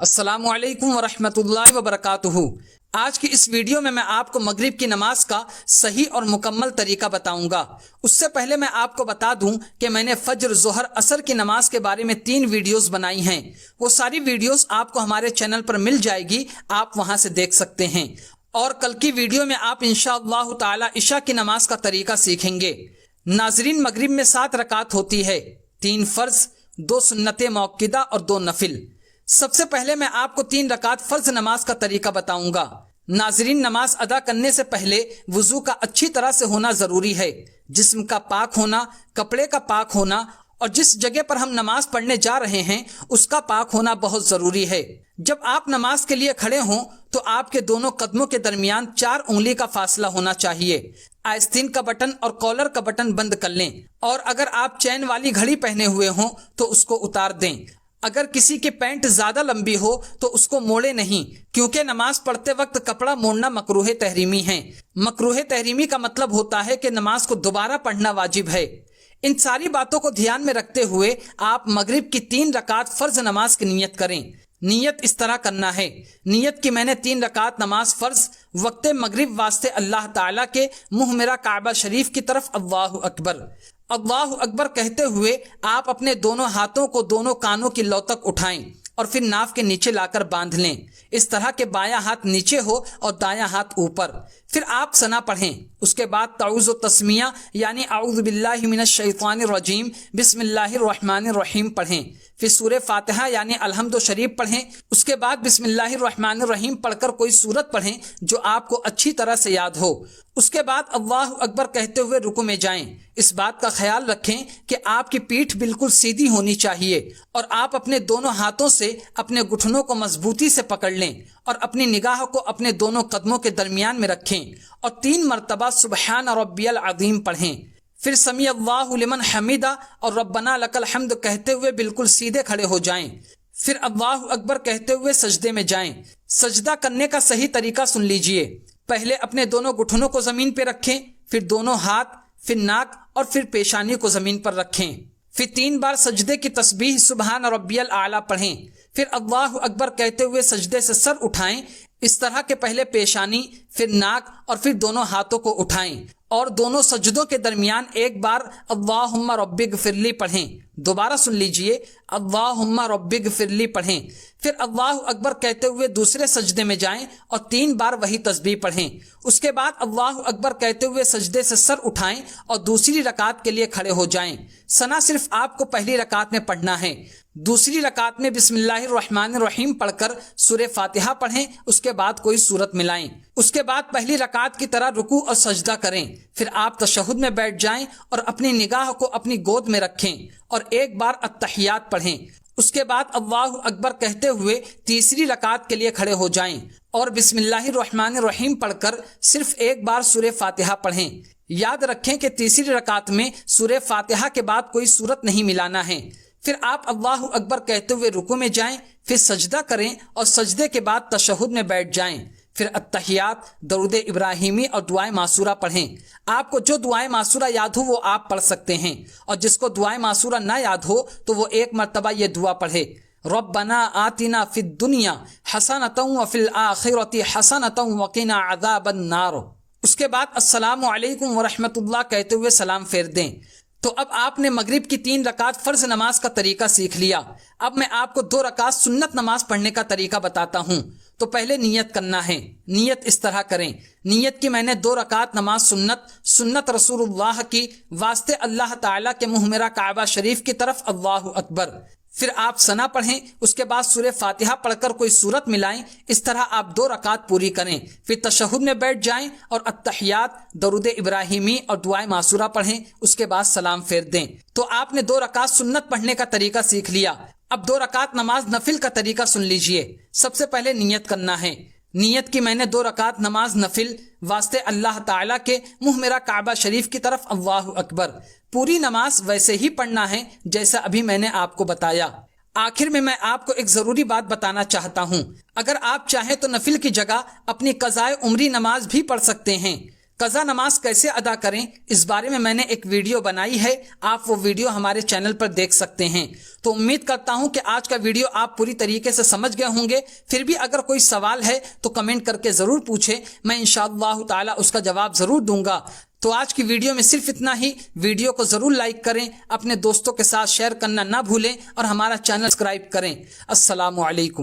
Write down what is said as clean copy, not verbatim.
السلام علیکم ورحمۃ اللہ وبرکاتہ۔ آج کی اس ویڈیو میں آپ کو مغرب کی نماز کا صحیح اور مکمل طریقہ بتاؤں گا۔ اس سے پہلے میں آپ کو بتا دوں کہ میں نے فجر، ظہر، عصر کی نماز کے بارے میں 3 ویڈیوز بنائی ہیں۔ وہ ساری ویڈیوز آپ کو ہمارے چینل پر مل جائے گی، آپ وہاں سے دیکھ سکتے ہیں۔ اور کل کی ویڈیو میں آپ انشاءاللہ تعالی عشاء کی نماز کا طریقہ سیکھیں گے۔ ناظرین، مغرب میں 7 رکعت ہوتی ہے، 3 فرض، 2 سنت موقدہ اور 2 نفل۔ سب سے پہلے میں آپ کو 3 رکعت فرض نماز کا طریقہ بتاؤں گا۔ ناظرین، نماز ادا کرنے سے پہلے وضو کا اچھی طرح سے ہونا ضروری ہے۔ جسم کا پاک ہونا، کپڑے کا پاک ہونا اور جس جگہ پر ہم نماز پڑھنے جا رہے ہیں اس کا پاک ہونا بہت ضروری ہے۔ جب آپ نماز کے لیے کھڑے ہوں تو آپ کے دونوں قدموں کے درمیان 4 انگلی کا فاصلہ ہونا چاہیے۔ آستین کا بٹن اور کالر کا بٹن بند کر لیں، اور اگر آپ چین والی گھڑی پہنے ہوئے ہوں تو اس کو اتار دیں۔ اگر کسی کی پینٹ زیادہ لمبی ہو تو اس کو موڑے نہیں، کیونکہ نماز پڑھتے وقت کپڑا موڑنا مکروہ تحریمی ہے۔ مکروہ تحریمی کا مطلب ہوتا ہے کہ نماز کو دوبارہ پڑھنا واجب ہے۔ ان ساری باتوں کو دھیان میں رکھتے ہوئے آپ مغرب کی 3 رکعت فرض نماز کی نیت کریں۔ نیت اس طرح کرنا ہے۔ نیت کی میں نے 3 رکعت نماز فرض وقت مغرب واسطے اللہ تعالیٰ کے منہ میرا کعبہ شریف کی طرف اللہ اکبر، اللہ اکبر کہتے ہوئے آپ اپنے دونوں ہاتھوں کو دونوں کانوں کی لو تک اٹھائیں اور پھر ناف کے نیچے لا کر باندھ لیں، اس طرح کہ بایاں ہاتھ نیچے ہو اور دایاں ہاتھ اوپر۔ پھر آپ ثنا پڑھیں۔ اس کے بعد تعوذ و تسمیہ یعنی اعوذ باللہ من الشیطان الرجیم بسم اللہ الرحمن الرحیم پڑھیں۔ پھر سورہ فاتحہ یعنی الحمد شریف پڑھیں۔ اس کے بعد بسم اللہ الرحمن الرحیم پڑھ کر کوئی سورت پڑھیں جو آپ کو اچھی طرح سے یاد ہو۔ اس کے بعد اللہ اکبر کہتے ہوئے رکوع میں جائیں۔ اس بات کا خیال رکھیں کہ آپ کی پیٹھ بالکل سیدھی ہونی چاہیے اور آپ اپنے دونوں ہاتھوں سے اپنے گھٹنوں کو مضبوطی سے پکڑ لیں اور اپنی نگاہ کو اپنے دونوں قدموں کے درمیان میں رکھیں اور 3 مرتبہ سبحان ربی العظیم پڑھیں۔ پھر سمیع اللہ لمن حمیدہ اور ربنا لک الحمد کہتے ہوئے بالکل سیدھے کھڑے ہو جائیں۔ پھر اللہ اکبر کہتے ہوئے سجدے میں جائیں۔ سجدہ کرنے کا صحیح طریقہ سن لیجئے۔ پہلے اپنے دونوں گھٹنوں کو زمین پہ رکھیں، پھر دونوں ہاتھ، پھر ناک اور پھر پیشانی کو زمین پر رکھیں۔ پھر 3 بار سجدے کی تسبیح سبحان ربی الاعلیٰ پڑھیں۔ پھر اللہ اکبر کہتے ہوئے سجدے سے سر اٹھائیں، اس طرح کہ پہلے پیشانی، پھر ناک اور پھر دونوں ہاتھوں کو اٹھائیں اور دونوں سجدوں کے درمیان 1 بار اللہم رب اغفر لی پڑھیں۔ دوبارہ سن لیجئے، اللہم رب اغفر لی پڑھیں۔ پھر اللہ اکبر کہتے ہوئے دوسرے سجدے میں جائیں اور 3 بار وہی تسبیح پڑھیں۔ اس کے بعد اللہ اکبر کہتے ہوئے سجدے سے سر اٹھائیں اور دوسری رکعت کے لیے کھڑے ہو جائیں۔ ثنا صرف آپ کو پہلی رکعت میں پڑھنا ہے۔ دوسری رکعت میں بسم اللہ الرحمن الرحیم پڑھ کر سورہ فاتحہ پڑھیں، اس کے بعد کوئی سورت ملائیں۔ اس کے بعد پہلی رکعت کی طرح رکوع اور سجدہ کریں۔ پھر آپ تشہد میں بیٹھ جائیں اور اپنی نگاہ کو اپنی گود میں رکھیں اور 1 بار التحیات پڑھیں۔ اس کے بعد اللہ اکبر کہتے ہوئے تیسری رکعت کے لیے کھڑے ہو جائیں اور بسم اللہ الرحمن الرحیم پڑھ کر صرف 1 بار سورہ فاتحہ پڑھیں۔ یاد رکھیں کہ تیسری رکعت میں سورہ فاتحہ کے بعد کوئی سورت نہیں ملانا ہے۔ پھر آپ اللہ اکبر کہتے ہوئے رکوع میں جائیں، پھر سجدہ کریں اور سجدے کے بعد تشہد میں بیٹھ جائیں۔ پھر التحیات، درود ابراہیمی اور دعائے معصورہ پڑھیں۔ آپ کو جو دعائے معصورہ یاد ہو وہ آپ پڑھ سکتے ہیں، اور جس کو دعائے معصورہ نہ یاد ہو تو وہ 1 مرتبہ یہ دعا پڑھے، ربنا آتنا فی الدنیا حسنۃ وفی الآخرۃ حسنۃ وقنا عذاب النار۔ اس کے بعد السلام علیکم ورحمۃ اللہ کہتے ہوئے سلام پھیر دیں۔ تو اب آپ نے مغرب کی 3 رکعت فرض نماز کا طریقہ سیکھ لیا۔ اب میں آپ کو 2 رکعت سنت نماز پڑھنے کا طریقہ بتاتا ہوں۔ تو پہلے نیت کرنا ہے۔ نیت اس طرح کریں۔ نیت کی میں نے 2 رکعت نماز سنت رسول اللہ کی واسطے اللہ تعالیٰ کے منہ میرا کعبہ شریف کی طرف اللہ اکبر۔ پھر آپ ثنا پڑھیں، اس کے بعد سورہ فاتحہ پڑھ کر کوئی سورت ملائیں، اس طرح آپ 2 رکعت پوری کریں۔ پھر تشہد میں بیٹھ جائیں اور التحیات، درود ابراہیمی اور دعائے معصورہ پڑھیں، اس کے بعد سلام پھیر دیں۔ تو آپ نے 2 رکعت سنت پڑھنے کا طریقہ سیکھ لیا۔ اب 2 رکعت نماز نفل کا طریقہ سن لیجئے۔ سب سے پہلے نیت کرنا ہے۔ نیت کی میں نے 2 رکعت نماز نفل واسطے اللہ تعالیٰ کے منہ میرا کعبہ شریف کی طرف اللہ اکبر۔ پوری نماز ویسے ہی پڑھنا ہے جیسا ابھی میں نے آپ کو بتایا۔ آخر میں آپ کو ایک ضروری بات بتانا چاہتا ہوں۔ اگر آپ چاہیں تو نفل کی جگہ اپنی قضائے عمری نماز بھی پڑھ سکتے ہیں، قضا نماز کیسے ادا کریں اس بارے میں میں نے ایک ویڈیو بنائی ہے، آپ وہ ویڈیو ہمارے چینل پر دیکھ سکتے ہیں۔ تو امید کرتا ہوں کہ آج کا ویڈیو آپ پوری طریقے سے سمجھ گئے ہوں گے۔ پھر بھی اگر کوئی سوال ہے تو کمنٹ کر کے ضرور پوچھیں، میں انشاءاللہ تعالی اس کا جواب ضرور دوں گا۔ تو آج کی ویڈیو میں صرف اتنا ہی۔ ویڈیو کو ضرور لائک کریں، اپنے دوستوں کے ساتھ شیئر کرنا نہ بھولیں اور ہمارا چینل سبسکرائب کریں۔ السلام علیکم۔